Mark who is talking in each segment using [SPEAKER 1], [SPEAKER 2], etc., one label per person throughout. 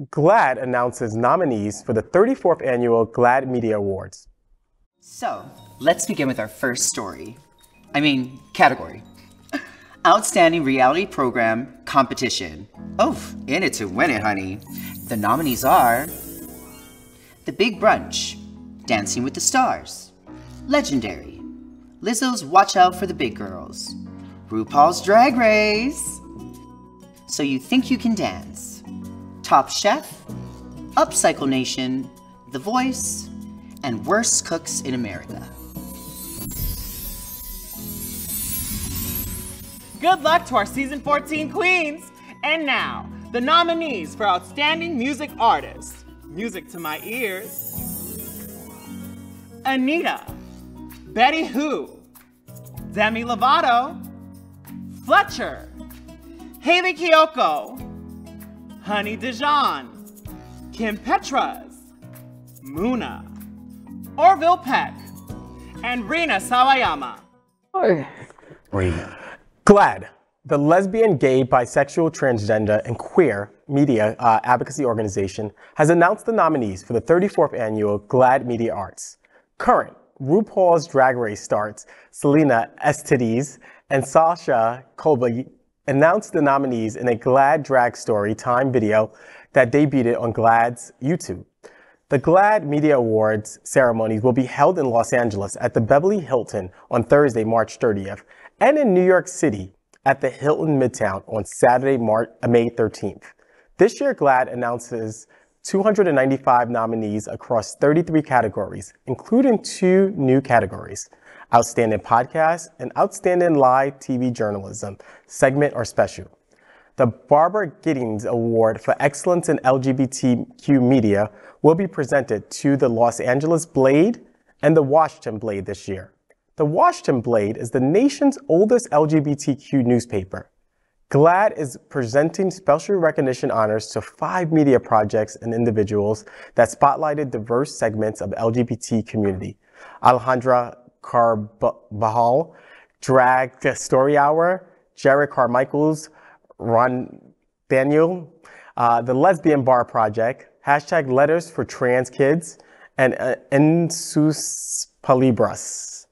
[SPEAKER 1] GLAAD announces nominees for the 34th Annual GLAAD Media Awards.
[SPEAKER 2] So, let's begin with our first category. Outstanding Reality Program Competition. Oh, in it to win it, honey. The nominees are The Big Brunch, Dancing with the Stars, Legendary, Lizzo's Watch Out for the Big Girls, RuPaul's Drag Race, So You Think You Can Dance, Top Chef, Upcycle Nation, The Voice, and Worst Cooks in America.
[SPEAKER 3] Good luck to our season 14 queens! And now, the nominees for Outstanding Music Artist. Music to my ears. Anita, Betty Who, Demi Lovato, Fletcher, Haley Kiyoko, Honey Dijon, Kim Petras, Muna, Orville Peck, and Rina Sawayama.
[SPEAKER 1] Rina. GLAAD, the lesbian, gay, bisexual, transgender, and queer media advocacy organization, has announced the nominees for the 34th Annual GLAAD Media Awards. Current RuPaul's Drag Race stars Salina, EsTitties, and Sasha, Colby announced the nominees in a GLAAD Drag Story Time video that debuted on GLAAD's YouTube. The GLAAD Media Awards ceremonies will be held in Los Angeles at the Beverly Hilton on Thursday, March 30th, and in New York City at the Hilton Midtown on Saturday, May 13th. This year, GLAAD announces 295 nominees across 33 categories, including 2 new categories: Outstanding Podcast and Outstanding Live TV Journalism, Segment or Special. The Barbara Gittings Award for Excellence in LGBTQ Media will be presented to the Los Angeles Blade and the Washington Blade this year. The Washington Blade is the nation's oldest LGBTQ newspaper. GLAAD is presenting special recognition honors to 5 media projects and individuals that spotlighted diverse segments of LGBT community. Alejandra Caraballo, Drag Story Hour, Jerrod Carmichael's Rothaniel, the Lesbian Bar Project, hashtag Letters for Trans Kids, and Sus Palabras.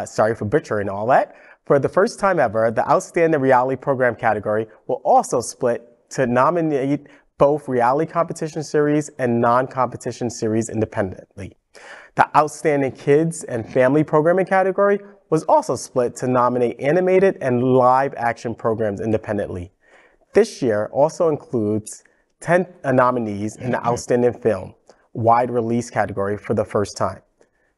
[SPEAKER 1] Sorry for butchering all that. For the first time ever, the Outstanding Reality Program category will also split to nominate both reality competition series and non-competition series independently. The Outstanding Kids and Family Programming category was also split to nominate animated and live action programs independently. This year also includes 10 nominees in the Outstanding Film Wide Release category for the first time.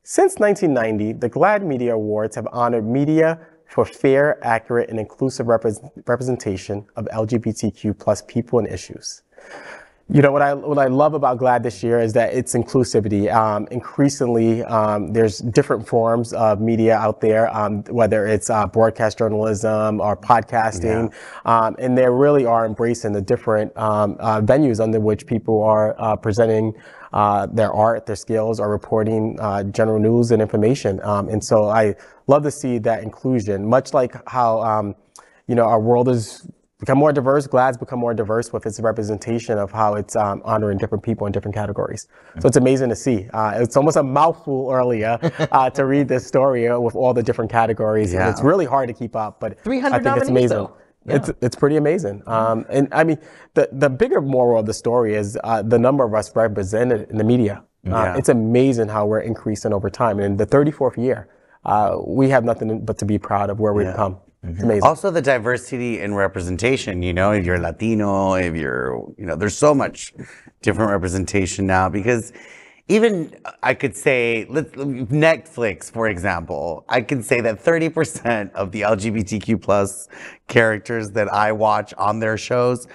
[SPEAKER 1] Since 1990, the GLAAD Media Awards have honored media for fair, accurate, and inclusive representation of LGBTQ+ people and issues. You know, what I love about GLAAD this year is that it's inclusivity. Increasingly, there's different forms of media out there, whether it's broadcast journalism or podcasting, and they really are embracing the different venues under which people are presenting their art, their skills, or reporting general news and information. And so I love to see that inclusion, much like how you know, our world has become more diverse. GLAAD's become more diverse with its representation of how it's honoring different people in different categories. So it's amazing to see. It's almost a mouthful earlier to read this story with all the different categories. And it's really hard to keep up, but
[SPEAKER 4] 300
[SPEAKER 1] I think it's amazing.
[SPEAKER 4] Though. Yeah.
[SPEAKER 1] It's pretty amazing. And I mean, the bigger moral of the story is the number of us represented in the media. It's amazing how we're increasing over time. And in the 34th year, we have nothing but to be proud of where we've come. It's amazing.
[SPEAKER 5] Also the diversity in representation, you know, if you're Latino, if you're, you know, there's so much different representation now, because even I could say, Netflix, for example, I can say that 30% of the LGBTQ+ characters that I watch on their shows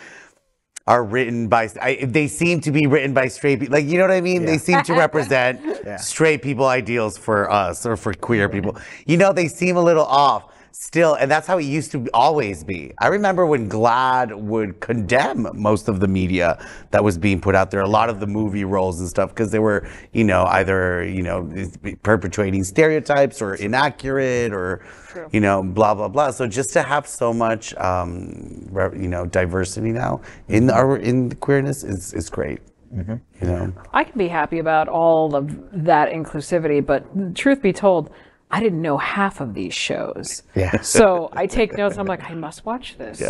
[SPEAKER 5] are written by, they seem to be written by straight people. Like, you know what I mean? They seem to represent straight people ideals for us or for queer people. You know, they seem a little off. still, and that's how it used to always be. I remember when GLAAD would condemn most of the media that was being put out there, a lot of the movie roles and stuff, because they were, you know, either, you know, perpetuating stereotypes or inaccurate or, you know, blah, blah, blah. So just to have so much, you know, diversity now in the queerness is great. You know?
[SPEAKER 4] I can be happy about all of that inclusivity, but truth be told, I didn't know half of these shows. So I take notes. I'm like, I must watch this.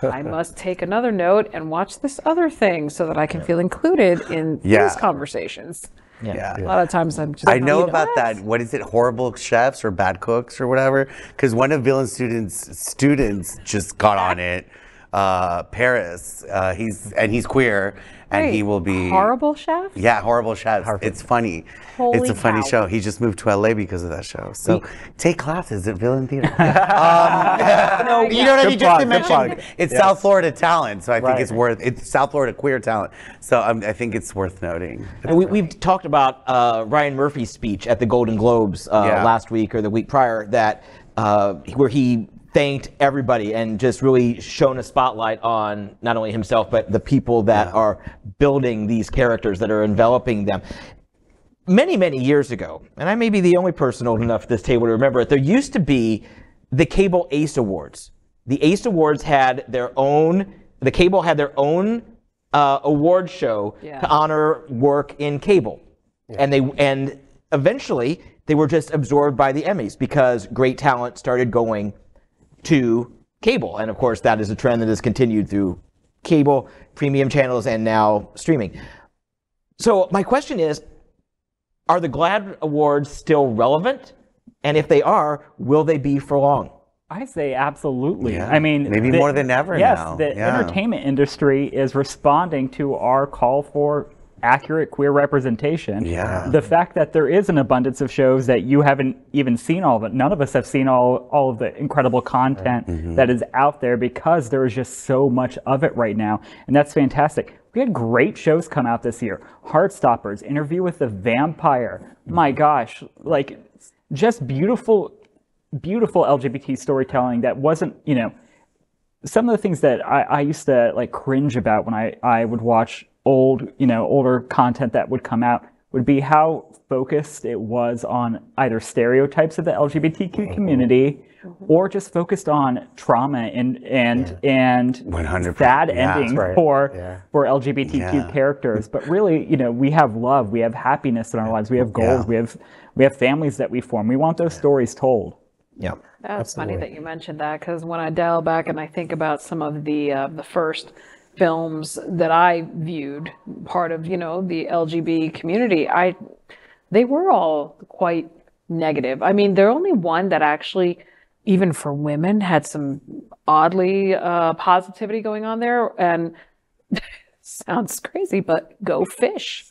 [SPEAKER 4] I must take another note and watch this other thing so that I can feel included in these conversations. A lot of times I'm just.
[SPEAKER 5] I know about that. What is it? Horrible chefs or bad cooks or whatever? Because one of Villain's students just got on it. Paris. He's queer. And he will be
[SPEAKER 4] Horrible Chef?
[SPEAKER 5] Yeah, Horrible Chef. It's funny.
[SPEAKER 4] Holy
[SPEAKER 5] it's a funny
[SPEAKER 4] cow.
[SPEAKER 5] show. He just moved to LA because of that show. So take classes at Villain Theater. You know what I mean? Just to mention, it's South Florida talent, so I think it's South Florida queer talent. So I think it's worth noting.
[SPEAKER 6] And we've talked about Ryan Murphy's speech at the Golden Globes last week or the week prior, that where he thanked everybody and just really shone a spotlight on not only himself, but the people that are building these characters, that are enveloping them. Many, many years ago, and I may be the only person old enough at this table to remember it, there used to be the Cable Ace Awards. The Ace Awards had their own, the Cable had their own award show to honor work in cable. And eventually they were just absorbed by the Emmys because great talent started going to cable. And of course, that is a trend that has continued through cable, premium channels, and now streaming. So my question is, are the GLAAD Awards still relevant? And if they are, will they be for long?
[SPEAKER 7] I say absolutely. I mean,
[SPEAKER 5] maybe more than ever now.
[SPEAKER 7] Yes, the entertainment industry is responding to our call for accurate queer representation. The fact that there is an abundance of shows that you haven't even seen all of it. None of us have seen all of the incredible content that is out there because there is just so much of it right now. And that's fantastic. We had great shows come out this year. Heartstoppers, Interview with the Vampire. My gosh, like just beautiful, beautiful LGBT storytelling that wasn't, you know, some of the things that I used to like cringe about when I would watch older content that would come out would be how focused it was on either stereotypes of the LGBTQ community or just focused on trauma and
[SPEAKER 5] 100%.
[SPEAKER 7] sad endings for LGBTQ characters. But really, you know, we have love, we have happiness in our lives, we have goals, we have families that we form. We want those stories told.
[SPEAKER 4] That's funny that you mentioned that, because when I dial back and I think about some of the first films that I viewed, part of, you know, the LGBT community, they were all quite negative. I mean, the only one that actually, even for women, had some oddly positivity going on there, and sounds crazy, but Go Fish.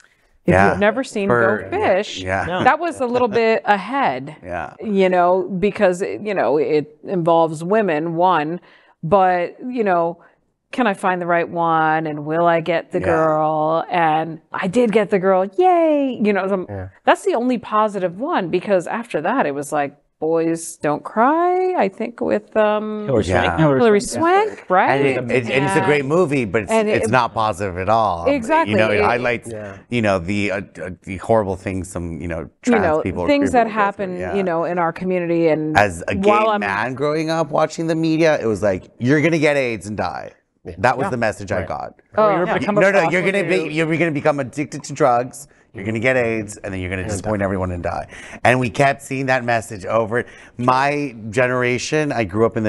[SPEAKER 4] If you've never seen Go Fish, that was a little bit ahead, you know, because, you know, it involves women, one, but, you know, can I find the right one? And will I get the girl? And I did get the girl. Yay. You know, that's the only positive one, because after that, it was like, Boys Don't Cry, I think, with Hilary Swank, right?
[SPEAKER 5] And it's a great movie, but it's not positive at all.
[SPEAKER 4] Exactly.
[SPEAKER 5] You know, it highlights, you know, the horrible things some, you know, trans people,
[SPEAKER 4] things that happen, you know, in our community. And
[SPEAKER 5] as a gay man growing up watching the media, it was like, you're gonna get AIDS and die. That was the message I got. You're gonna become addicted to drugs. You're going to get AIDS, and then you're going to disappoint everyone and die. And we kept seeing that message over. My generation, I grew up born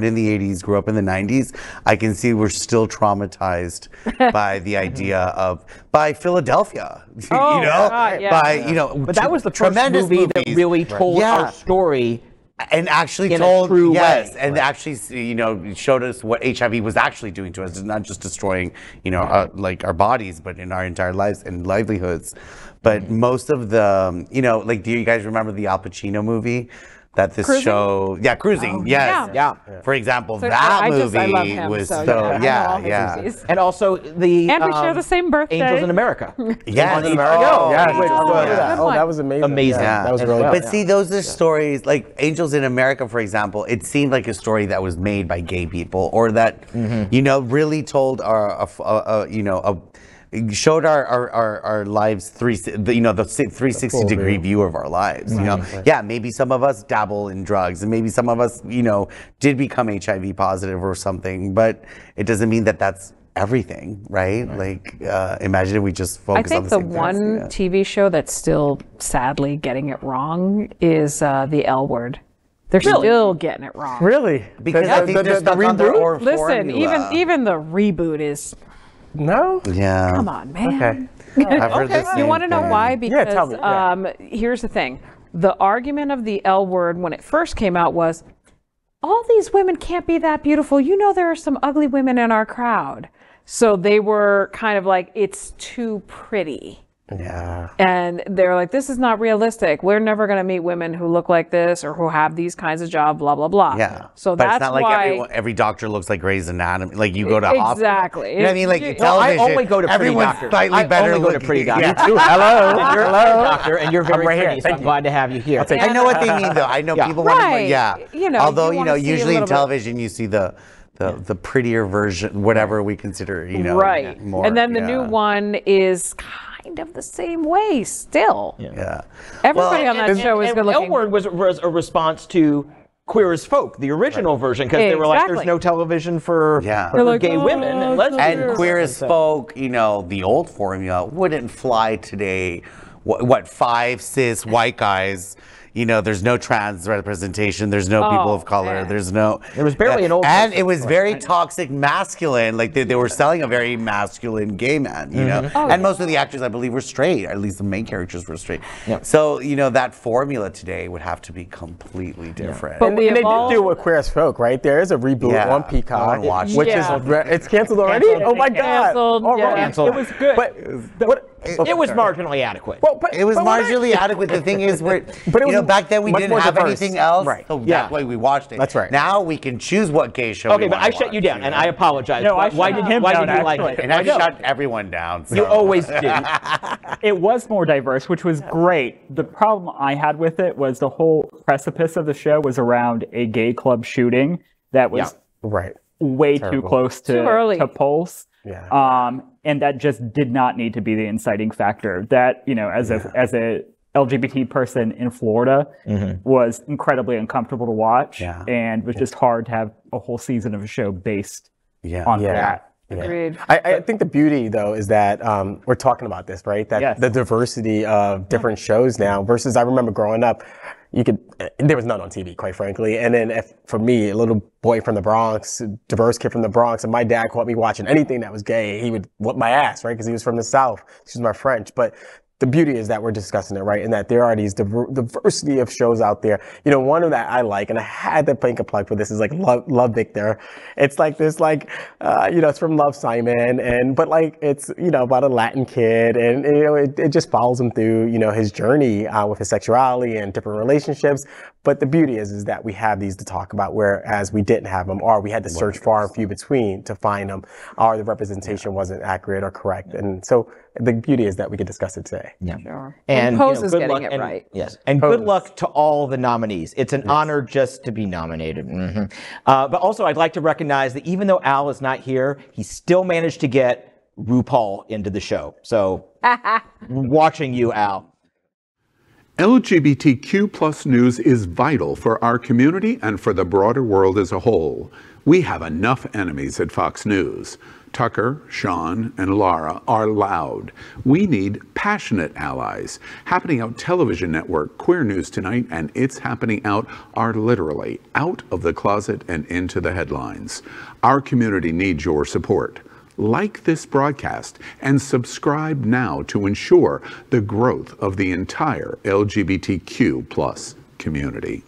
[SPEAKER 5] in the 80s, grew up in the 90s. I can see we're still traumatized by the idea by Philadelphia, you know? By, you know,
[SPEAKER 6] but that was the first movie that really told our story.
[SPEAKER 5] And actually told, and actually, you know, showed us what HIV was actually doing to us. It's not just destroying, you know, like our bodies, but in our entire lives and livelihoods. But most of the, you know, like, do you guys remember the Al Pacino movie? that this show, cruising, yes,
[SPEAKER 6] yeah.
[SPEAKER 5] For example,
[SPEAKER 4] So
[SPEAKER 5] that
[SPEAKER 4] I
[SPEAKER 5] movie
[SPEAKER 4] love him,
[SPEAKER 5] was
[SPEAKER 4] so,
[SPEAKER 5] so,
[SPEAKER 4] I know all his movies.
[SPEAKER 6] And also the
[SPEAKER 4] And we share the same birthday.
[SPEAKER 6] Angels in America.
[SPEAKER 5] Yes.
[SPEAKER 6] On HBO.
[SPEAKER 1] Yes.
[SPEAKER 6] Which was-
[SPEAKER 1] That was amazing.
[SPEAKER 6] Amazing.
[SPEAKER 1] Yeah, that was
[SPEAKER 6] As
[SPEAKER 1] really
[SPEAKER 6] well.
[SPEAKER 1] good.
[SPEAKER 5] But see, those are stories like Angels in America, for example. It seemed like a story that was made by gay people, or that really told showed our lives the 360-degree view of our lives. Maybe some of us dabble in drugs, and maybe some of us did become HIV positive or something, but it doesn't mean that that's everything, right? Like, imagine if we just focus on the same things.
[SPEAKER 4] I think the one TV show that's still sadly getting it wrong is the L Word. They're still getting it wrong.
[SPEAKER 1] Really?
[SPEAKER 5] Because I think they're stuck on their own
[SPEAKER 4] Listen,
[SPEAKER 5] formula.
[SPEAKER 4] even the reboot is.
[SPEAKER 1] No?
[SPEAKER 5] Yeah.
[SPEAKER 4] Come on, man.
[SPEAKER 1] Okay.
[SPEAKER 5] I've heard the same
[SPEAKER 4] You want to know
[SPEAKER 5] thing.
[SPEAKER 4] why? Because
[SPEAKER 1] tell me,
[SPEAKER 4] here's the thing. The argument of the L Word when it first came out was, all these women can't be that beautiful. You know there are some ugly women in our crowd. So they were kind of like, it's too pretty.
[SPEAKER 1] Yeah.
[SPEAKER 4] And they're like, this is not realistic. We're never going to meet women who look like this or who have these kinds of jobs, blah, blah, blah.
[SPEAKER 5] Yeah.
[SPEAKER 4] So
[SPEAKER 5] but
[SPEAKER 4] that's
[SPEAKER 5] it's not like
[SPEAKER 4] why
[SPEAKER 5] every doctor looks like Grey's Anatomy. Like you go to hospital.
[SPEAKER 4] Exactly.
[SPEAKER 5] You know what I mean? Like
[SPEAKER 4] No,
[SPEAKER 5] television.
[SPEAKER 6] I only go to pretty
[SPEAKER 5] everyone's
[SPEAKER 6] doctors.
[SPEAKER 5] slightly better
[SPEAKER 6] I only go to
[SPEAKER 5] looking.
[SPEAKER 6] pretty doctors.
[SPEAKER 5] Yeah.
[SPEAKER 1] Hello.
[SPEAKER 6] And you're a doctor, and you're very
[SPEAKER 1] right here.
[SPEAKER 6] pretty, so
[SPEAKER 1] Thank
[SPEAKER 6] I'm
[SPEAKER 1] you.
[SPEAKER 6] glad to have you here.
[SPEAKER 5] I know what they mean, though. I know people want to.
[SPEAKER 4] Right.
[SPEAKER 5] Yeah.
[SPEAKER 4] you
[SPEAKER 5] Although
[SPEAKER 4] wanna see a
[SPEAKER 5] usually in
[SPEAKER 4] little bit-
[SPEAKER 5] television you see the prettier version, whatever we consider.
[SPEAKER 4] Right.
[SPEAKER 5] More,
[SPEAKER 4] and then the new one is kind of the same way still.
[SPEAKER 5] Yeah.
[SPEAKER 4] Everybody on that show is good looking.
[SPEAKER 6] L Word was a response to Queer as Folk, the original version, because they were like, there's no television for gay women and lesbians.
[SPEAKER 5] And Queer as Folk, the old formula wouldn't fly today. What 5 cis white guys? There's no trans representation. There's no people of color.
[SPEAKER 4] Man.
[SPEAKER 5] There's no.
[SPEAKER 6] There was barely an old.
[SPEAKER 5] And it was very toxic masculine. Like they were selling a very masculine gay man. And most of the actors, I believe, were straight. At least the main characters were straight. Yeah. So that formula today would have to be completely different.
[SPEAKER 4] But
[SPEAKER 1] And they did do it with Queer as Folk, right? There is a reboot on Peacock, which is it's canceled already. Oh my God!
[SPEAKER 4] Canceled,
[SPEAKER 6] Canceled.
[SPEAKER 7] It was good.
[SPEAKER 1] But
[SPEAKER 6] It was marginally adequate.
[SPEAKER 1] Well, but
[SPEAKER 5] it was marginally adequate. The thing is, back then we didn't have anything else,
[SPEAKER 1] right?
[SPEAKER 5] So that's why we watched it.
[SPEAKER 1] That's right.
[SPEAKER 5] Now we can choose what gay show.
[SPEAKER 6] Okay,
[SPEAKER 5] we
[SPEAKER 6] but I
[SPEAKER 5] want to
[SPEAKER 6] shut you
[SPEAKER 5] watch,
[SPEAKER 6] down, and I apologize.
[SPEAKER 7] No,
[SPEAKER 6] why did you like it?
[SPEAKER 5] And I shut everyone down. So.
[SPEAKER 6] You always do.
[SPEAKER 7] It was more diverse, which was great. The problem I had with it was the whole precipice of the show was around a gay club shooting that was way too close to Pulse.
[SPEAKER 1] Yeah.
[SPEAKER 7] And that just did not need to be the inciting factor. That, as a LGBT person in Florida was incredibly uncomfortable to watch and was just hard to have a whole season of a show based on that.
[SPEAKER 4] Agreed.
[SPEAKER 1] I think the beauty, though, is that we're talking about this, right? That the diversity of different shows now versus I remember growing up, there was none on TV, quite frankly. And then for me, a little boy from the Bronx, diverse kid from the Bronx, and my dad caught me watching anything that was gay, he would whoop my ass, right? Because he was from the South. Excuse my French. But the beauty is that we're discussing it, right? And that there are these diversity of shows out there. One of that I like, and I had to make a plug for this, is like Love Victor. It's like this, it's from Love Simon, but it's, about a Latin kid, and it just follows him through, his journey with his sexuality and different relationships. But the beauty is that we have these to talk about, whereas we didn't have them, or we had to search far and few between to find them, or the representation wasn't accurate or correct. And so the beauty is that we can discuss it today.
[SPEAKER 6] Yeah.
[SPEAKER 4] Sure.
[SPEAKER 6] And
[SPEAKER 4] Pose is
[SPEAKER 6] good
[SPEAKER 4] getting
[SPEAKER 6] luck,
[SPEAKER 4] it
[SPEAKER 6] and,
[SPEAKER 4] right.
[SPEAKER 6] Yes. And good luck to all the nominees. It's an honor just to be nominated. But also, I'd like to recognize that even though Al is not here, he still managed to get RuPaul into the show. So, watching you, Al.
[SPEAKER 8] LGBTQ+ news is vital for our community and for the broader world as a whole. We have enough enemies at Fox News. Tucker, Sean, and Lara are loud. We need passionate allies. Happening Out television network, Queer News Tonight, and It's Happening Out are literally out of the closet and into the headlines. Our community needs your support. Like this broadcast and subscribe now to ensure the growth of the entire LGBTQ+ community.